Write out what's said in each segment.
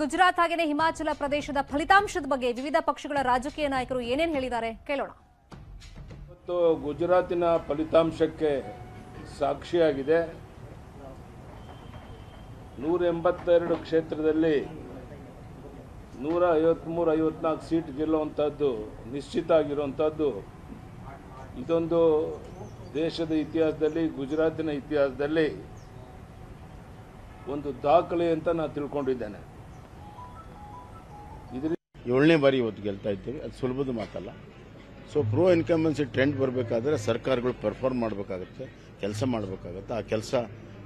ಗುಜರಾತ್ ಹಾಗೆಯೇ ಹಿಮಾಚಲ ಪ್ರದೇಶದ ಫಲಿತಾಂಶದ ಬಗ್ಗೆ ವಿವಿಧ ಪಕ್ಷಗಳ ರಾಜಕೀಯ ನಾಯಕರು ಏನೇನು ಹೇಳಿದ್ದಾರೆ ಕೇಳೋಣ. ಇವತ್ತು ಗುಜರಾತಿನ ಫಲಿತಾಂಶಕ್ಕೆ ಸಾಕ್ಷಿಯಾಗಿದೆ. 182 ಕ್ಷೇತ್ರದಲ್ಲಿ 153-54 ಸೀಟ್ ಗೆಲ್ಲುವಂಥದ್ದು ನಿಶ್ಚಿತ ಆಗಿರುವಂಥದ್ದು ಇದೊಂದು ದೇಶದ ಇತಿಹಾಸದಲ್ಲಿ, ಗುಜರಾತಿನ ಇತಿಹಾಸದಲ್ಲಿ ಒಂದು ದಾಖಲೆ ಅಂತ ನಾನು ತಿಳ್ಕೊಂಡಿದ್ದೇನೆ. 7ನೇ ಬಾರಿ ಇವತ್ತು ಗೆಲ್ತಾ ಇದ್ದೀವಿ. ಅದು ಸುಲಭದ ಮಾತಲ್ಲ. ಸೊ ಪ್ರೋ ಇನ್ಕಂಬೆನ್ಸಿ ಟ್ರೆಂಡ್ ಬರಬೇಕಾದ್ರೆ ಸರ್ಕಾರಗಳು ಪರ್ಫಾರ್ಮ್ ಮಾಡಬೇಕಾಗುತ್ತೆ, ಕೆಲಸ ಮಾಡಬೇಕಾಗುತ್ತೆ. ಆ ಕೆಲಸ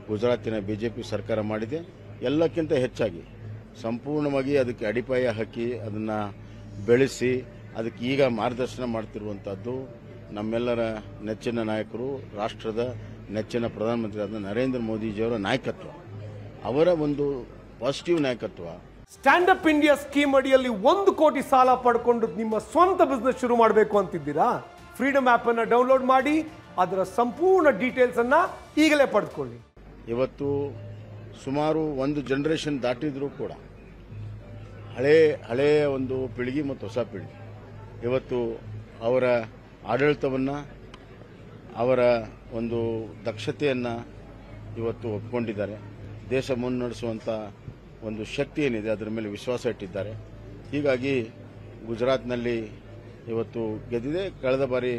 ಗುಜರಾತಿನ ಬಿಜೆಪಿ ಸರ್ಕಾರ ಮಾಡಿದೆ. ಎಲ್ಲಕ್ಕಿಂತ ಹೆಚ್ಚಾಗಿ ಸಂಪೂರ್ಣವಾಗಿ ಅದಕ್ಕೆ ಅಡಿಪಾಯ ಹಾಕಿ ಅದನ್ನು ಬೆಳೆಸಿ ಅದಕ್ಕೆ ಈಗ ಮಾರ್ಗದರ್ಶನ ಮಾಡ್ತಿರುವಂಥದ್ದು ನಮ್ಮೆಲ್ಲರ ನೆಚ್ಚಿನ ನಾಯಕರು, ರಾಷ್ಟ್ರದ ನೆಚ್ಚಿನ ಪ್ರಧಾನಮಂತ್ರಿಯಾದ ನರೇಂದ್ರ ಮೋದಿಜಿಯವರ ನಾಯಕತ್ವ, ಅವರ ಒಂದು ಪಾಸಿಟಿವ್ ನಾಯಕತ್ವ. ಸ್ಟ್ಯಾಂಡ್ ಅಪ್ ಇಂಡಿಯಾ ಸ್ಕೀಮ್ ಅಡಿಯಲ್ಲಿ 1 ಕೋಟಿ ಸಾಲ ಪಡ್ಕೊಂಡು ನಿಮ್ಮ ಸ್ವಂತ ಬಿಸ್ನೆಸ್ ಶುರು ಮಾಡಬೇಕು ಅಂತಿದ್ದೀರಾ? ಫ್ರೀಡಮ್ ಆಪ್ ಅನ್ನು ಡೌನ್ಲೋಡ್ ಮಾಡಿ ಅದರ ಸಂಪೂರ್ಣ ಡೀಟೇಲ್ಸ್ ಅನ್ನ ಈಗಲೇ ಪಡೆದುಕೊಳ್ಳಿ. ಇವತ್ತು ಸುಮಾರು ಒಂದು ಜನರೇಷನ್ ದಾಟಿದ್ರೂ ಕೂಡ ಹಳೆಯ ಒಂದು ಪೀಳಿಗೆ ಮತ್ತು ಹೊಸ ಪೀಳಿಗೆ ಇವತ್ತು ಅವರ ಆಡಳಿತವನ್ನು, ಅವರ ಒಂದು ದಕ್ಷತೆಯನ್ನು ಇವತ್ತು ಒಪ್ಕೊಂಡಿದ್ದಾರೆ. ದೇಶ ಮುನ್ನಡೆಸುವಂಥ ಒಂದು ಶಕ್ತಿ ಏನಿದೆ ಅದರ ಮೇಲೆ ವಿಶ್ವಾಸ ಇಟ್ಟಿದ್ದಾರೆ. ಹೀಗಾಗಿ ಗುಜರಾತ್ನಲ್ಲಿ ಇವತ್ತು ಗೆದ್ದಿದೆ. ಕಳೆದ ಬಾರಿ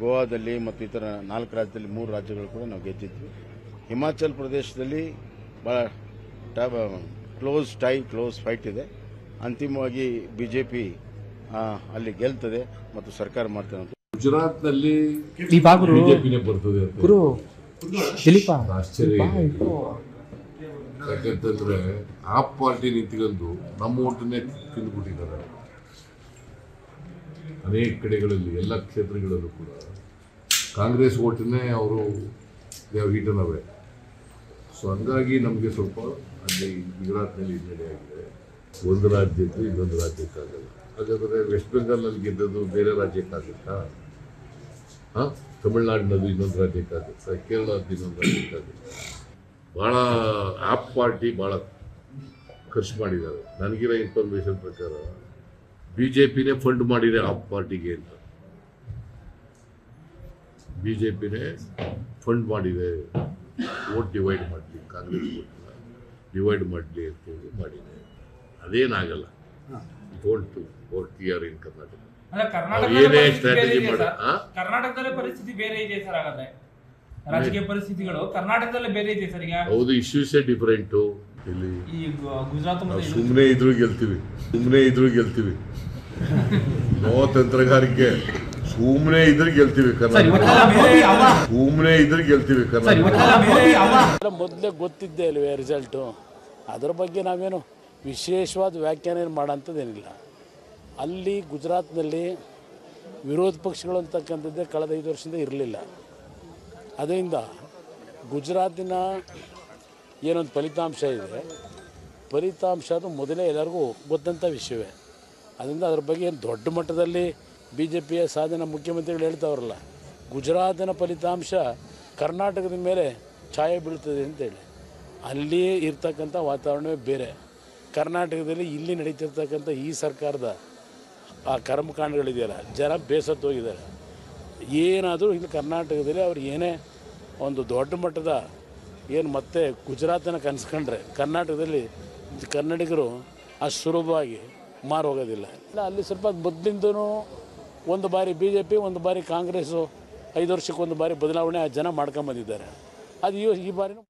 ಗೋವಾದಲ್ಲಿ ಮತ್ತು ಇತರ 4 ರಾಜ್ಯದಲ್ಲಿ 3 ರಾಜ್ಯಗಳು ಕೂಡ ನಾವು ಗೆದ್ದಿದ್ವಿ. ಹಿಮಾಚಲ ಪ್ರದೇಶದಲ್ಲಿ ಭಾಳ ಕ್ಲೋಸ್ ಫೈಟ್ ಇದೆ. ಅಂತಿಮವಾಗಿ ಬಿಜೆಪಿ ಅಲ್ಲಿ ಗೆಲ್ತದೆ ಮತ್ತು ಸರ್ಕಾರ ಮಾಡ್ತದೆ. ಗುಜರಾತ್ನಲ್ಲಿ ಬಿಜೆಪಿನೇ ಬರ್ತದೆ ಆಶ್ಚರ್ಯ. ಯಾಕಂತಂದ್ರೆ ಆಪ್ ಪಾರ್ಟಿ ನಿಂತ್ಕೊಂಡು ನಮ್ಮ ಓಟನ್ನೇ ತಿಂದುಬಿಟ್ಟಿದ್ದಾರೆ. ಅನೇಕ ಕಡೆಗಳಲ್ಲಿ, ಎಲ್ಲ ಕ್ಷೇತ್ರಗಳಲ್ಲೂ ಕೂಡ ಕಾಂಗ್ರೆಸ್ ಓಟನ್ನೇ ಅವರು ಈಟನ್ ಅವೇ. ಸೊ ಹಂಗಾಗಿ ನಮಗೆ ಸ್ವಲ್ಪ ಅಲ್ಲಿ ಗುಜರಾತ್ನಲ್ಲಿ ಹಿನ್ನಡೆ ಆಗಿದೆ. ಒಂದು ರಾಜ್ಯದ್ದು ಇನ್ನೊಂದು ರಾಜ್ಯಕ್ಕಾಗಲ್ಲ. ಹಾಗಾದರೆ ವೆಸ್ಟ್ ಬೆಂಗಾಲ್ನಲ್ಲಿ ಗೆದ್ದದ್ದು ಬೇರೆ ರಾಜ್ಯಕ್ಕಾಗುತ್ತಾ? ತಮಿಳುನಾಡಿನದು ಇನ್ನೊಂದು ರಾಜ್ಯಕ್ಕಾಗುತ್ತಾ? ಕೇರಳದ್ದು ಇನ್ನೊಂದು ರಾಜ್ಯಕ್ಕಾಗುತ್ತಾ? ಭಾಳ ಆಪ್ ಪಾರ್ಟಿ ಭಾಳ ಖರ್ಚು ಮಾಡಿದ್ದಾರೆ. ನನಗಿರೋ ಇನ್ಫಾರ್ಮೇಷನ್ ಪ್ರಕಾರ ಬಿಜೆಪಿನೇ ಫಂಡ್ ಮಾಡಿದೆ ಆಪ್ ಪಾರ್ಟಿಗೆ ಅಂತ. ಬಿಜೆಪಿನೇ ಫಂಡ್ ಮಾಡಿದೆ, ವೋಟ್ ಡಿವೈಡ್ ಮಾಡಲಿ, ಕಾಂಗ್ರೆಸ್ ವೋಟ್ನ ಡಿವೈಡ್ ಮಾಡಲಿ ಅಂತೇಳಿ ಮಾಡಿದೆ. ಅದೇನಾಗಲ್ಲ. ವೋಟ್ TR ಇನ್ ಕರ್ನಾಟಕ. ಏನೇ ಸ್ಟ್ರಾಟಜಿ ಮಾಡಿ ಕರ್ನಾಟಕದಲ್ಲೇ ಪರಿಸ್ಥಿತಿ ಬೇರೆ ಇದೆ ಸರ್. ಹಾಗಾದ್ರೆ ರಾಜಕೀಯ ಪರಿಸ್ಥಿತಿಗಳು ಕರ್ನಾಟಕದಲ್ಲೇ ಬೇರೆ ಇದೆ ಸರ್. ಈಗ ಹೌದು, ಇಶ್ಯೂಸೇ ಡಿಫರೆಂಟು. ಇಲ್ಲಿ ಈ ಗುಜರಾತ್ ಸುಮ್ಮನೆ ಇದ್ರೂ ಗೆಲ್ತೀವಿ. ನೋ ತಂತ್ರಗಾರಿಕೆ. ಸುಮ್ಮನೆ ಇದ್ರೆ ಗೆಲ್ತೀವಿ ಕರ್ನಾಟಕ. ಮೊದಲೇ ಗೊತ್ತಿದ್ದೆ ಅಲ್ವೇ ರಿಸಲ್ಟು. ಅದರ ಬಗ್ಗೆ ನಾವೇನು ವಿಶೇಷವಾದ ವ್ಯಾಖ್ಯಾನ ಏನು ಮಾಡೋಂಥದ್ದೇನಿಲ್ಲ. ಅಲ್ಲಿ ಗುಜರಾತ್ನಲ್ಲಿ ವಿರೋಧ ಪಕ್ಷಗಳು ಅಂತಕ್ಕಂಥದ್ದೇ ಕಳೆದ 5 ವರ್ಷದಿಂದ ಇರಲಿಲ್ಲ. ಅದರಿಂದ ಗುಜರಾತಿನ ಏನೊಂದು ಫಲಿತಾಂಶ ಇದೆ, ಫಲಿತಾಂಶ ಅದು ಮೊದಲೇ ಎಲ್ಲರಿಗೂ ಗೊತ್ತಂಥ ವಿಷಯವೇ. ಅದರಿಂದ ಅದ್ರ ಬಗ್ಗೆ ಏನು ದೊಡ್ಡ ಮಟ್ಟದಲ್ಲಿ BJPಯ ಸಾಧನೆ ಮುಖ್ಯಮಂತ್ರಿಗಳು ಹೇಳ್ತಾವ್ರಲ್ಲ, ಗುಜರಾತಿನ ಫಲಿತಾಂಶ ಕರ್ನಾಟಕದ ಮೇಲೆ ಛಾಯೆ ಬೀಳ್ತದೆ ಅಂತೇಳಿ. ಅಲ್ಲಿ ಇರ್ತಕ್ಕಂಥ ವಾತಾವರಣವೇ ಬೇರೆ. ಕರ್ನಾಟಕದಲ್ಲಿ ಇಲ್ಲಿ ನಡೀತಿರ್ತಕ್ಕಂಥ ಈ ಸರ್ಕಾರದ ಆ ಕರ್ಮಕಾಂಡಗಳಿದೆಯಲ್ಲ, ಜನ ಬೇಸತ್ತು ಹೋಗಿದ್ದಾರೆ. ಏನಾದರೂ ಇಲ್ಲಿ ಕರ್ನಾಟಕದಲ್ಲಿ ಅವ್ರು ಏನೇ ಒಂದು ದೊಡ್ಡ ಮಟ್ಟದ ಏನು ಮತ್ತೆ ಗುಜರಾತನ ಕನ್ಸ್ಕೊಂಡ್ರೆ ಕರ್ನಾಟಕದಲ್ಲಿ ಕನ್ನಡಿಗರು ಅಷ್ಟು ಸುಲಭವಾಗಿ ಮಾರು ಹೋಗೋದಿಲ್ಲ. ಅಲ್ಲಿ ಸ್ವಲ್ಪ ಮೊದಲಿಂದೂ ಒಂದು ಬಾರಿ BJP, ಒಂದು ಬಾರಿ ಕಾಂಗ್ರೆಸ್ಸು, 5 ವರ್ಷಕ್ಕೊಂದು ಬಾರಿ ಬದಲಾವಣೆ ಆ ಜನ ಮಾಡ್ಕೊಂಬಂದಿದ್ದಾರೆ. ಅದು ಈ ಬಾರಿನೂ